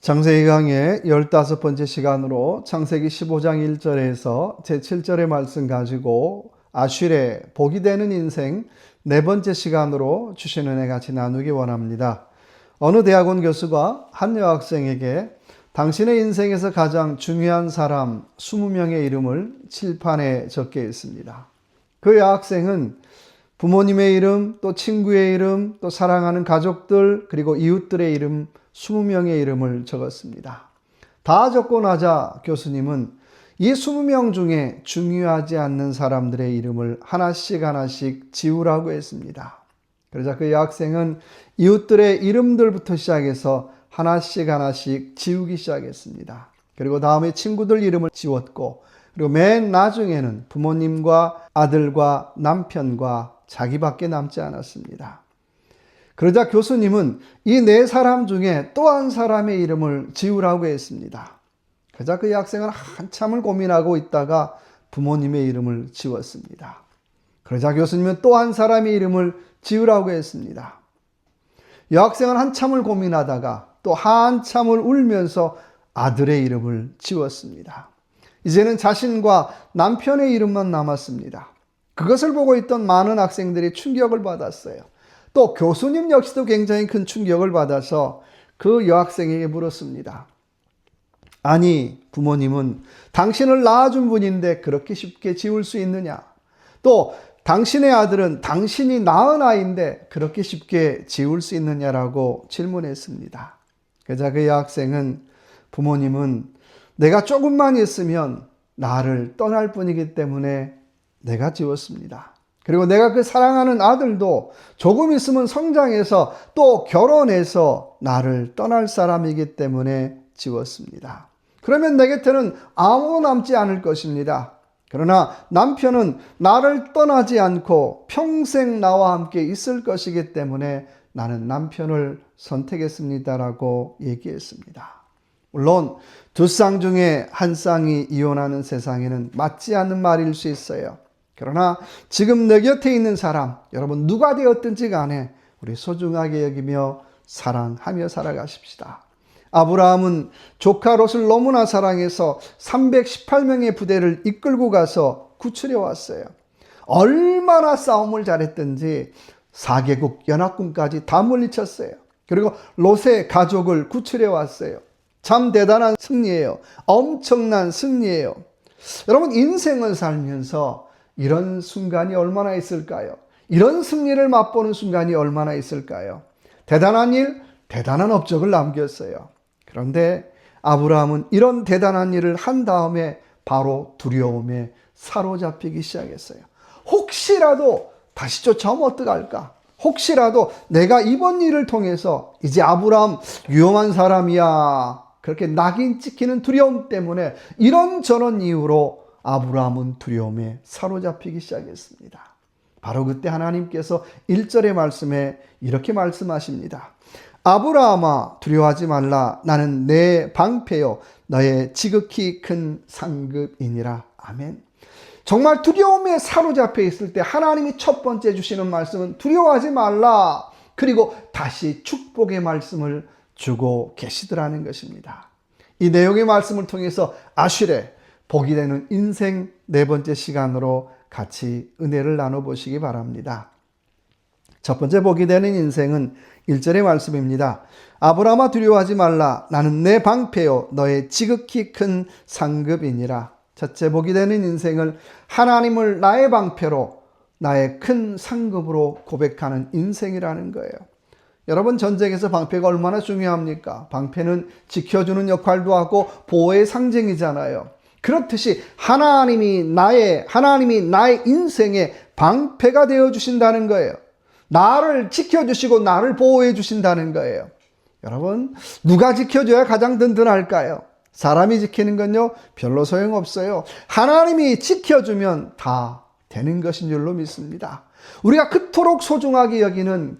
창세기 강의 15번째 시간으로 창세기 15장 1절에서 제7절의 말씀 가지고 아슐의 복이 되는 인생 4번째 시간으로 주신 은혜 같이 나누기 원합니다. 어느 대학원 교수가 한 여학생에게 당신의 인생에서 가장 중요한 사람 20명의 이름을 칠판에 적게 했습니다. 그 여학생은 부모님의 이름, 또 친구의 이름, 또 사랑하는 가족들, 그리고 이웃들의 이름 20명의 이름을 적었습니다. 다 적고 나자 교수님은 이 20명 중에 중요하지 않는 사람들의 이름을 하나씩 지우라고 했습니다. 그러자 그 여학생은 이웃들의 이름들부터 시작해서 하나씩 지우기 시작했습니다. 그리고 다음에 친구들 이름을 지웠고, 그리고 맨 나중에는 부모님과 아들과 남편과 자기밖에 남지 않았습니다. 그러자 교수님은 이 4사람 중에 또 한 사람의 이름을 지우라고 했습니다. 그러자 그 학생은 한참을 고민하고 있다가 부모님의 이름을 지웠습니다. 그러자 교수님은 또 한 사람의 이름을 지우라고 했습니다. 여학생은 한참을 고민하다가 또 한참을 울면서 아들의 이름을 지웠습니다. 이제는 자신과 남편의 이름만 남았습니다. 그것을 보고 있던 많은 학생들이 충격을 받았어요. 또 교수님 역시도 굉장히 큰 충격을 받아서 그 여학생에게 물었습니다. 아니, 부모님은 당신을 낳아준 분인데 그렇게 쉽게 지울 수 있느냐? 또 당신의 아들은 당신이 낳은 아이인데 그렇게 쉽게 지울 수 있느냐라고 질문했습니다. 그러자 그 여학생은 부모님은 내가 조금만 있으면 나를 떠날 뿐이기 때문에 내가 지웠습니다. 그리고 내가 그 사랑하는 아들도 조금 있으면 성장해서 또 결혼해서 나를 떠날 사람이기 때문에 지웠습니다. 그러면 내 곁에는 아무도 남지 않을 것입니다. 그러나 남편은 나를 떠나지 않고 평생 나와 함께 있을 것이기 때문에 나는 남편을 선택했습니다라고 얘기했습니다. 물론 2쌍 중에 한 쌍이 이혼하는 세상에는 맞지 않는 말일 수 있어요. 그러나 지금 내 곁에 있는 사람, 여러분 누가 되었든지 간에 우리 소중하게 여기며 사랑하며 살아가십시다. 아브라함은 조카 롯을 너무나 사랑해서 318명의 부대를 이끌고 가서 구출해 왔어요. 얼마나 싸움을 잘했든지 4개국 연합군까지 다 물리쳤어요. 그리고 롯의 가족을 구출해 왔어요. 참 대단한 승리예요. 엄청난 승리예요. 여러분 인생을 살면서 이런 순간이 얼마나 있을까요? 이런 승리를 맛보는 순간이 얼마나 있을까요? 대단한 일, 대단한 업적을 남겼어요. 그런데 아브라함은 이런 대단한 일을 한 다음에 바로 두려움에 사로잡히기 시작했어요. 혹시라도 다시 쫓아오면 어떡할까? 혹시라도 내가 이번 일을 통해서 이제 아브라함 위험한 사람이야, 그렇게 낙인 찍히는 두려움 때문에 이런저런 이유로 아브라함은 두려움에 사로잡히기 시작했습니다. 바로 그때 하나님께서 1절의 말씀에 이렇게 말씀하십니다. 아브라함아 두려워하지 말라. 나는 내 방패요 너의 지극히 큰 상급이니라. 아멘. 정말 두려움에 사로잡혀 있을 때 하나님이 첫 번째 주시는 말씀은 두려워하지 말라. 그리고 다시 축복의 말씀을 주고 계시더라는 것입니다. 이 내용의 말씀을 통해서 아슐의 복이 되는 인생 4번째 시간으로 같이 은혜를 나눠보시기 바랍니다. 첫 번째 복이 되는 인생은 1절의 말씀입니다. 아브라함아 두려워하지 말라. 나는 내 방패요 너의 지극히 큰 상급이니라. 첫째 복이 되는 인생을 하나님을 나의 방패로 나의 큰 상급으로 고백하는 인생이라는 거예요. 여러분 전쟁에서 방패가 얼마나 중요합니까? 방패는 지켜주는 역할도 하고 보호의 상징이잖아요. 그렇듯이 하나님이 나의 인생의 방패가 되어주신다는 거예요. 나를 지켜주시고 나를 보호해 주신다는 거예요. 여러분 누가 지켜줘야 가장 든든할까요? 사람이 지키는 건요 별로 소용없어요. 하나님이 지켜주면 다 되는 것인 줄로 믿습니다. 우리가 그토록 소중하게 여기는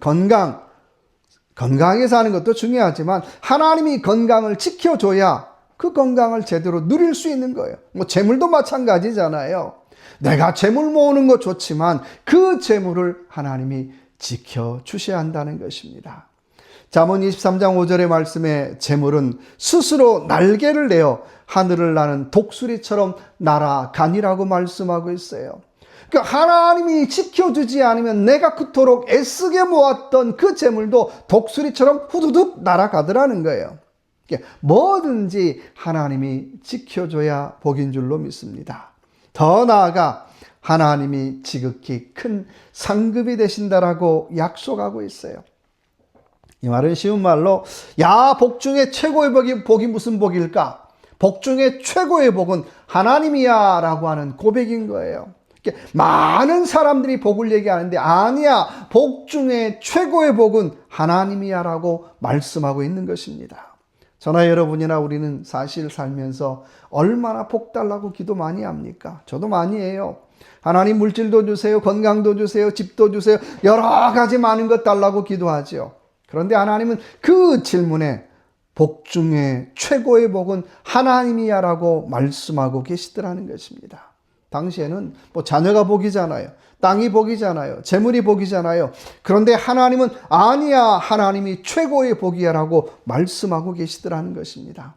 건강하게 사는 것도 중요하지만 하나님이 건강을 지켜줘야 그 건강을 제대로 누릴 수 있는 거예요. 재물도 마찬가지잖아요. 내가 재물 모으는 거 좋지만 그 재물을 하나님이 지켜주셔야 한다는 것입니다. 잠언 23장 5절의 말씀에 재물은 스스로 날개를 내어 하늘을 나는 독수리처럼 날아가니라고 말씀하고 있어요. 그러니까 하나님이 지켜주지 않으면 내가 그토록 애쓰게 모았던 그 재물도 독수리처럼 후두둑 날아가더라는 거예요. 그러니까 뭐든지 하나님이 지켜줘야 복인 줄로 믿습니다. 더 나아가 하나님이 지극히 큰 상급이 되신다라고 약속하고 있어요. 이 말은 쉬운 말로 야, 복 중에 최고의 복이 무슨 복일까? 복 중에 최고의 복은 하나님이야 라고 하는 고백인 거예요. 많은 사람들이 복을 얘기하는데 아니야, 복 중에 최고의 복은 하나님이야 라고 말씀하고 있는 것입니다. 저나 여러분이나 우리는 사실 살면서 얼마나 복 달라고 기도 많이 합니까? 저도 많이 해요. 하나님 물질도 주세요, 건강도 주세요, 집도 주세요, 여러 가지 많은 것 달라고 기도하죠. 그런데 하나님은 그 질문에 복 중에 최고의 복은 하나님이야 라고 말씀하고 계시더라는 것입니다. 당시에는 자녀가 복이잖아요. 땅이 복이잖아요. 재물이 복이잖아요. 그런데 하나님은 아니야, 하나님이 최고의 복이야 라고 말씀하고 계시더라는 것입니다.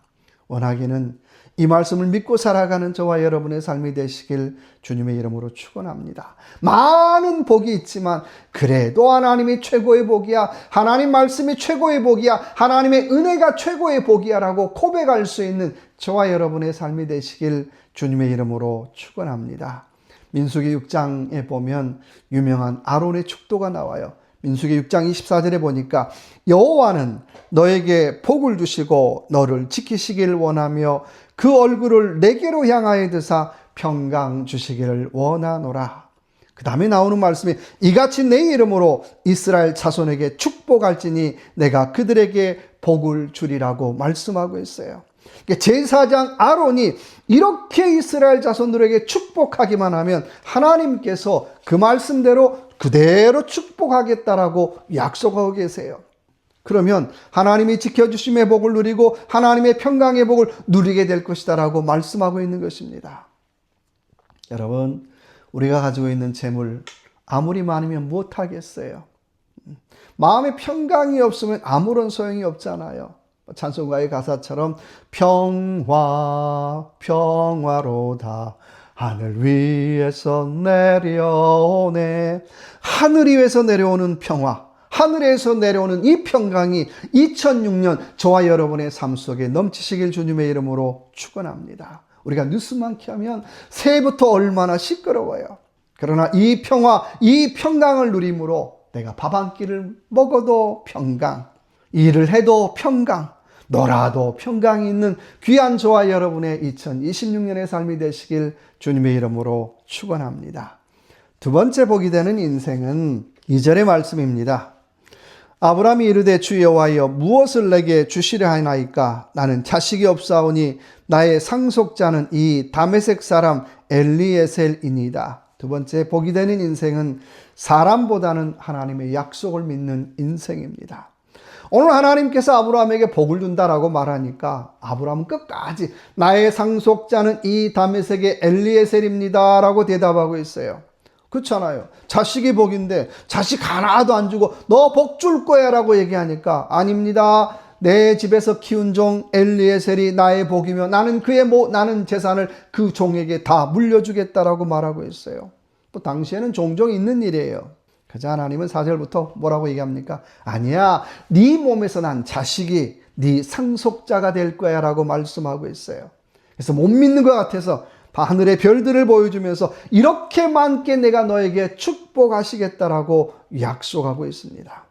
원하기는 이 말씀을 믿고 살아가는 저와 여러분의 삶이 되시길 주님의 이름으로 축원합니다. 많은 복이 있지만 그래도 하나님이 최고의 복이야, 하나님 말씀이 최고의 복이야, 하나님의 은혜가 최고의 복이야 라고 고백할 수 있는 저와 여러분의 삶이 되시길 주님의 이름으로 축원합니다. 민수기 6장에 보면 유명한 아론의 축도가 나와요. 민수기 6장 24절에 보니까 여호와는 너에게 복을 주시고 너를 지키시길 원하며 그 얼굴을 내게로 향하여 드사 평강 주시기를 원하노라. 그 다음에 나오는 말씀이 이같이 내 이름으로 이스라엘 자손에게 축복할지니 내가 그들에게 복을 주리라고 말씀하고 있어요. 제사장 아론이 이렇게 이스라엘 자손들에게 축복하기만 하면 하나님께서 그 말씀대로 그대로 축복하겠다라고 약속하고 계세요. 그러면 하나님이 지켜주심의 복을 누리고 하나님의 평강의 복을 누리게 될 것이다라고 말씀하고 있는 것입니다. 여러분, 우리가 가지고 있는 재물 아무리 많으면 못하겠어요. 마음에 평강이 없으면 아무런 소용이 없잖아요. 찬송가의 가사처럼 평화 평화로다 하늘 위에서 내려오네. 하늘 위에서 내려오는 평화, 하늘에서 내려오는 이 평강이 2006년 저와 여러분의 삶 속에 넘치시길 주님의 이름으로 축원합니다. 우리가 뉴스 많게 하면 새해부터 얼마나 시끄러워요. 그러나 이 평화, 이 평강을 누림으로 내가 밥 한 끼를 먹어도 평강, 일을 해도 평강, 놀아도 평강이 있는 귀한 저와 여러분의 2026년의 삶이 되시길 주님의 이름으로 축원합니다. 두 번째 복이 되는 인생은 2절의 말씀입니다. 아브라함이 이르되 주 여호와여 무엇을 내게 주시려 하나이까? 나는 자식이 없사오니 나의 상속자는 이 다메섹 사람 엘리에셀이니이다. 두 번째 복이 되는 인생은 사람보다는 하나님의 약속을 믿는 인생입니다. 오늘 하나님께서 아브라함에게 복을 준다라고 말하니까 아브라함은 끝까지 나의 상속자는 이 다메섹의 엘리에셀입니다 라고 대답하고 있어요. 그렇잖아요. 자식이 복인데 자식 하나도 안 주고 너 복 줄 거야 라고 얘기하니까 아닙니다. 내 집에서 키운 종 엘리에셀이 나의 복이며 나는 나는 재산을 그 종에게 다 물려주겠다라고 말하고 있어요. 또 당시에는 종종 있는 일이에요. 그래서 하나님은 4절부터 뭐라고 얘기합니까? 아니야, 네 몸에서 난 자식이 네 상속자가 될 거야 라고 말씀하고 있어요. 그래서 못 믿는 것 같아서 하늘의 별들을 보여주면서 이렇게 많게 내가 너에게 축복하시겠다라고 약속하고 있습니다.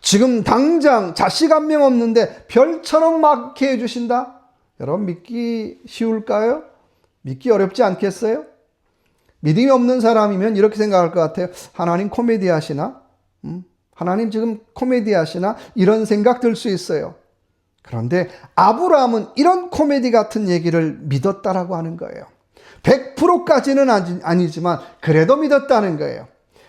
지금 당장 자식 한 명 없는데 별처럼 많게 해주신다? 여러분 믿기 쉬울까요? 믿기 어렵지 않겠어요? 믿음이 없는 사람이면 이렇게 생각할 것 같아요. 하나님 코미디 하시나? 하나님 지금 코미디 하시나? 이런 생각 들 수 있어요. 그런데 아브라함은 이런 코미디 같은 얘기를 믿었다라고 하는 거예요. 100%까지는 아니지만 그래도 믿었다는 거예요.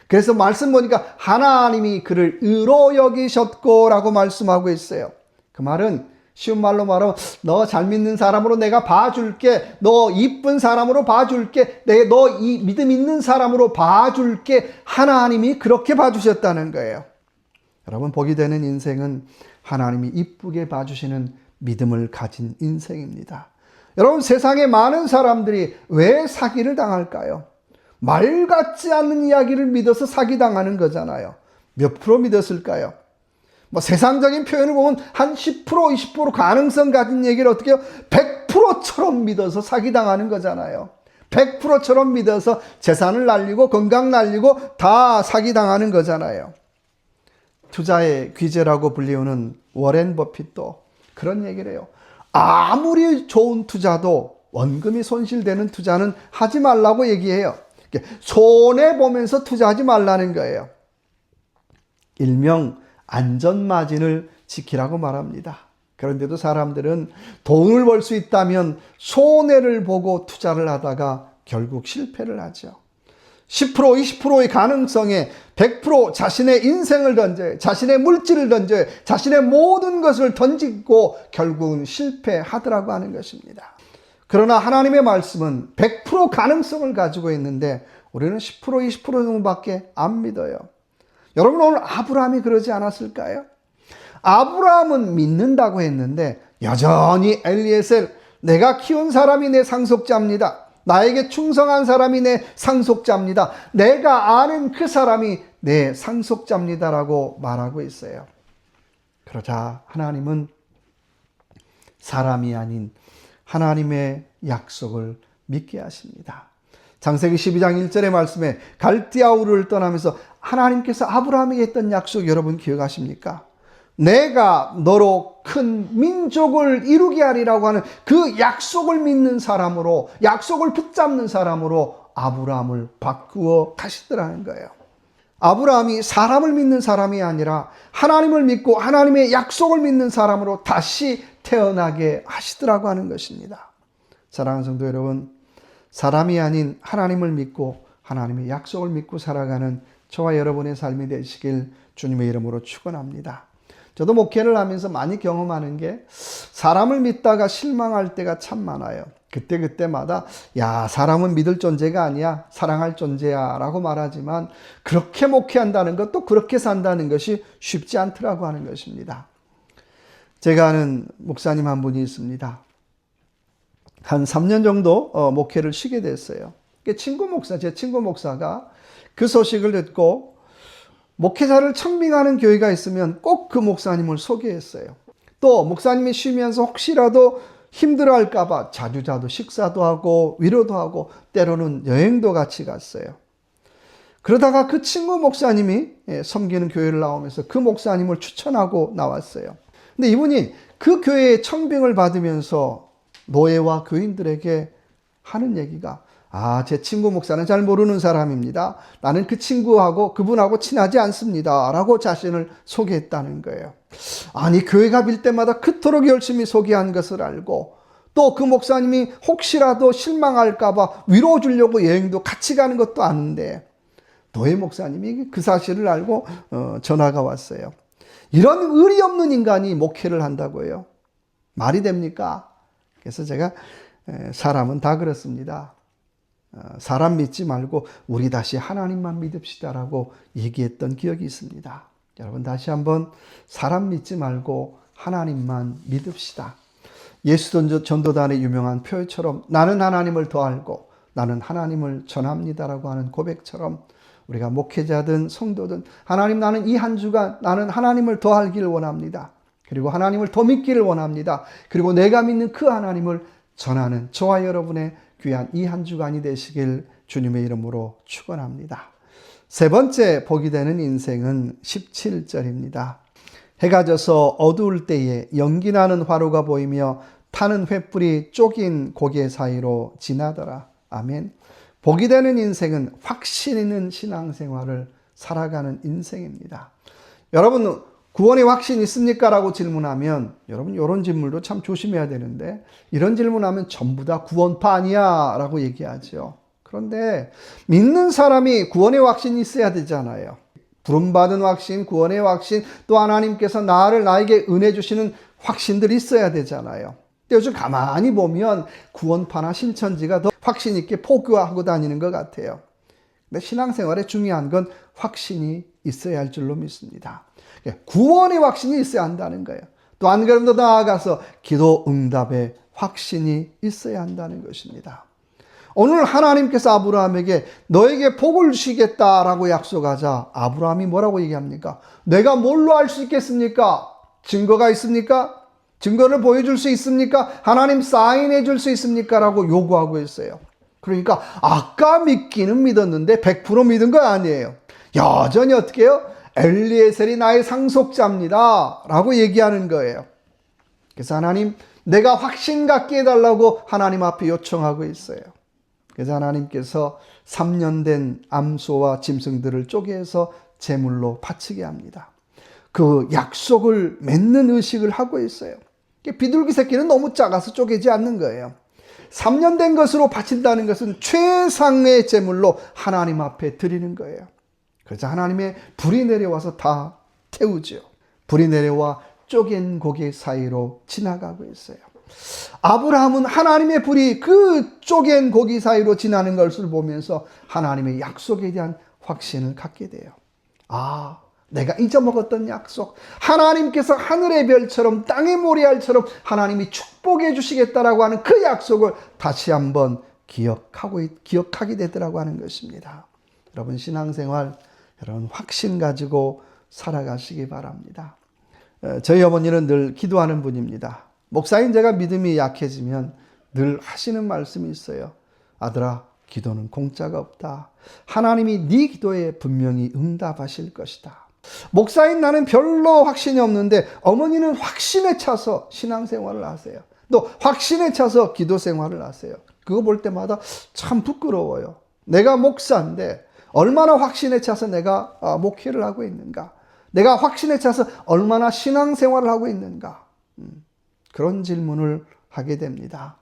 그래서 말씀 보니까 하나님이 그를 의로 여기셨고 라고 말씀하고 있어요. 그 말은 쉬운 말로 말하면 너 잘 믿는 사람으로 내가 봐줄게. 너 이쁜 사람으로 봐줄게. 너 이 믿음 있는 사람으로 봐줄게. 하나님이 그렇게 봐주셨다는 거예요. 여러분, 복이 되는 인생은 하나님이 이쁘게 봐주시는 믿음을 가진 인생입니다. 여러분, 세상에 많은 사람들이 왜 사기를 당할까요? 말 같지 않는 이야기를 믿어서 사기당하는 거잖아요. 몇 프로 믿었을까요? 세상적인 표현을 보면 한 10%, 20% 가능성 가진 얘기를 어떻게 해요? 100%처럼 믿어서 사기당하는 거잖아요. 100%처럼 믿어서 재산을 날리고 건강 날리고 다 사기당하는 거잖아요. 투자의 귀재라고 불리우는 워렌 버핏도 그런 얘기를 해요. 아무리 좋은 투자도 원금이 손실되는 투자는 하지 말라고 얘기해요. 손해보면서 투자하지 말라는 거예요. 일명 안전마진을 지키라고 말합니다. 그런데도 사람들은 돈을 벌 수 있다면 손해를 보고 투자를 하다가 결국 실패를 하죠. 10%, 20%의 가능성에 100% 자신의 인생을 던져요. 자신의 물질을 던져요. 자신의 모든 것을 던지고 결국은 실패하더라고 하는 것입니다. 그러나 하나님의 말씀은 100% 가능성을 가지고 있는데 우리는 10%, 20% 정도밖에 안 믿어요. 여러분, 오늘 아브라함이 그러지 않았을까요? 아브라함은 믿는다고 했는데 여전히 엘리에셀, 내가 키운 사람이 내 상속자입니다. 나에게 충성한 사람이 내 상속자입니다. 내가 아는 그 사람이 내 상속자입니다라고 말하고 있어요. 그러자 하나님은 사람이 아닌 하나님의 약속을 믿게 하십니다. 창세기 12장 1절의 말씀에 갈대아 우르를 떠나면서 하나님께서 아브라함에게 했던 약속 여러분 기억하십니까? 내가 너로 큰 민족을 이루게 하리라고 하는 그 약속을 믿는 사람으로, 약속을 붙잡는 사람으로 아브라함을 바꾸어 가시더라는 거예요. 아브라함이 사람을 믿는 사람이 아니라 하나님을 믿고 하나님의 약속을 믿는 사람으로 다시 태어나게 하시더라고 하는 것입니다. 사랑하는 성도 여러분, 사람이 아닌 하나님을 믿고 하나님의 약속을 믿고 살아가는 저와 여러분의 삶이 되시길 주님의 이름으로 축원합니다. 저도 목회를 하면서 많이 경험하는 게 사람을 믿다가 실망할 때가 참 많아요. 그때마다 야, 사람은 믿을 존재가 아니야, 사랑할 존재야 라고 말하지만 그렇게 목회한다는 것, 또 그렇게 산다는 것이 쉽지 않더라고 하는 것입니다. 제가 아는 목사님 한 분이 있습니다. 한 3년 정도 목회를 쉬게 됐어요. 제 친구 목사가 그 소식을 듣고 목회자를 청빙하는 교회가 있으면 꼭 그 목사님을 소개했어요. 또 목사님이 쉬면서 혹시라도 힘들어할까 봐 자주자주 식사도 하고 위로도 하고 때로는 여행도 같이 갔어요. 그러다가 그 친구 목사님이 섬기는 교회를 나오면서 그 목사님을 추천하고 나왔어요. 근데 이분이 그 교회의 청빙을 받으면서 노예와 교인들에게 하는 얘기가, 제 친구 목사는 잘 모르는 사람입니다. 나는 그 친구하고 그분하고 친하지 않습니다. 라고 자신을 소개했다는 거예요. 아니, 교회가 빌 때마다 그토록 열심히 소개한 것을 알고 또 그 목사님이 혹시라도 실망할까 봐 위로 주려고 여행도 같이 가는 것도 아는데 노예 목사님이 그 사실을 알고 전화가 왔어요. 이런 의리 없는 인간이 목회를 한다고요? 말이 됩니까? 그래서 제가 사람은 다 그렇습니다. 사람 믿지 말고 우리 다시 하나님만 믿읍시다라고 얘기했던 기억이 있습니다. 여러분, 다시 한번 사람 믿지 말고 하나님만 믿읍시다. 예수 전도단의 유명한 표처럼 나는 하나님을 더 알고 나는 하나님을 전합니다라고 하는 고백처럼 우리가 목회자든 성도든 하나님, 나는 이 한 주간 나는 하나님을 더 알기를 원합니다. 그리고 하나님을 더 믿기를 원합니다. 그리고 내가 믿는 그 하나님을 전하는 저와 여러분의 귀한 이 한 주간이 되시길 주님의 이름으로 축원합니다. 세 번째 복이 되는 인생은 17절입니다. 해가 져서 어두울 때에 연기나는 화로가 보이며 타는 횃불이 쪼긴 고개 사이로 지나더라. 아멘. 복이 되는 인생은 확신 있는 신앙생활을 살아가는 인생입니다. 여러분, 구원의 확신 있습니까? 라고 질문하면 여러분, 이런 질문도 참 조심해야 되는데 이런 질문하면 전부 다 구원파 아니야 라고 얘기하죠. 그런데 믿는 사람이 구원의 확신이 있어야 되잖아요. 부름받은 확신, 구원의 확신, 또 하나님께서 나에게 은혜 주시는 확신들이 있어야 되잖아요. 근데 요즘 가만히 보면 구원파나 신천지가 더 확신 있게 포교하고 다니는 것 같아요. 근데 신앙생활에 중요한 건 확신이 있어야 할 줄로 믿습니다. 구원의 확신이 있어야 한다는 거예요. 또 한 걸음 더 나아가서 기도 응답의 확신이 있어야 한다는 것입니다. 오늘 하나님께서 아브라함에게 너에게 복을 주시겠다라고 약속하자 아브라함이 뭐라고 얘기합니까? 내가 뭘로 알 수 있겠습니까? 증거가 있습니까? 증거를 보여줄 수 있습니까? 하나님 사인해 줄 수 있습니까? 라고 요구하고 있어요. 그러니까 아까 믿기는 믿었는데 100% 믿은 거 아니에요. 여전히 어떻게 해요? 엘리에셀이 나의 상속자입니다 라고 얘기하는 거예요. 그래서 하나님, 내가 확신 갖게 해달라고 하나님 앞에 요청하고 있어요. 그래서 하나님께서 3년 된 암소와 짐승들을 쪼개서 제물로 바치게 합니다. 그 약속을 맺는 의식을 하고 있어요. 비둘기 새끼는 너무 작아서 쪼개지 않는 거예요. 3년 된 것으로 바친다는 것은 최상의 제물로 하나님 앞에 드리는 거예요. 그래서 하나님의 불이 내려와서 다 태우죠. 불이 내려와 쪼갠 고기 사이로 지나가고 있어요. 아브라함은 하나님의 불이 그 쪼갠 고기 사이로 지나는 것을 보면서 하나님의 약속에 대한 확신을 갖게 돼요. 아, 내가 잊어먹었던 약속, 하나님께서 하늘의 별처럼 땅의 모래알처럼 하나님이 축복해 주시겠다라고 하는 그 약속을 다시 한번 기억하게 되더라고 하는 것입니다. 여러분 신앙생활, 여러분 확신 가지고 살아가시기 바랍니다. 저희 어머니는 늘 기도하는 분입니다. 목사인 제가 믿음이 약해지면 늘 하시는 말씀이 있어요. 아들아, 기도는 공짜가 없다. 하나님이 네 기도에 분명히 응답하실 것이다. 목사인 나는 별로 확신이 없는데 어머니는 확신에 차서 신앙생활을 하세요. 또 확신에 차서 기도생활을 하세요. 그거 볼 때마다 참 부끄러워요. 내가 목사인데 얼마나 확신에 차서 내가 목회를 하고 있는가? 내가 확신에 차서 얼마나 신앙생활을 하고 있는가? 그런 질문을 하게 됩니다.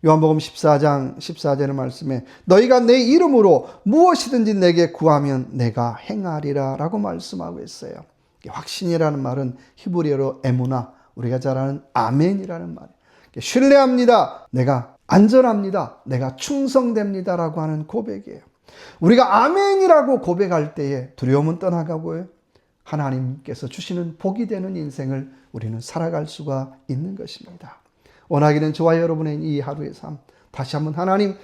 요한복음 14장 14절의 말씀에 너희가 내 이름으로 무엇이든지 내게 구하면 내가 행하리라 라고 말씀하고 있어요. 확신이라는 말은 히브리어로 에무나, 우리가 잘 아는 아멘이라는 말이에요. 신뢰합니다. 내가 안전합니다. 내가 충성됩니다 라고 하는 고백이에요. 우리가 아멘이라고 고백할 때에 두려움은 떠나가고요. 하나님께서 주시는 복이 되는 인생을 우리는 살아갈 수가 있는 것입니다. 원하기는 저와 여러분의 이 하루의 삶, 다시 한번 하나님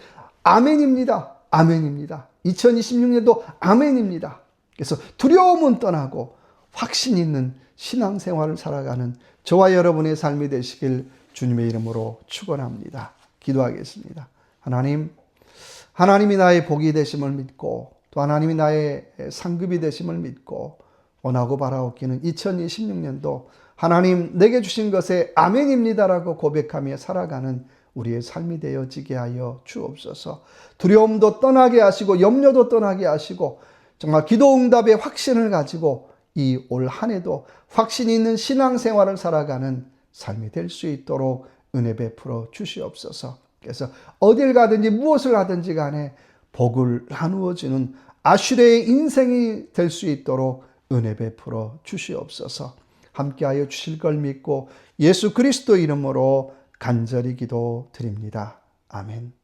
아멘입니다. 아멘입니다. 2026년도 아멘입니다. 그래서 두려움은 떠나고 확신 있는 신앙생활을 살아가는 저와 여러분의 삶이 되시길 주님의 이름으로 축원합니다. 기도하겠습니다. 하나님이 나의 복이 되심을 믿고 또 하나님이 나의 상급이 되심을 믿고 원하고 바라옵기는 2026년도 하나님 내게 주신 것에 아멘입니다라고 고백하며 살아가는 우리의 삶이 되어지게 하여 주옵소서. 두려움도 떠나게 하시고 염려도 떠나게 하시고 정말 기도 응답의 확신을 가지고 이 올 한 해도 확신 있는 신앙생활을 살아가는 삶이 될 수 있도록 은혜 베풀어 주시옵소서. 그래서 어딜 가든지 무엇을 하든지 간에 복을 나누어 주는 아슈레의 인생이 될 수 있도록 은혜 베풀어 주시옵소서. 함께하여 주실 걸 믿고 예수 그리스도 이름으로 간절히 기도드립니다. 아멘.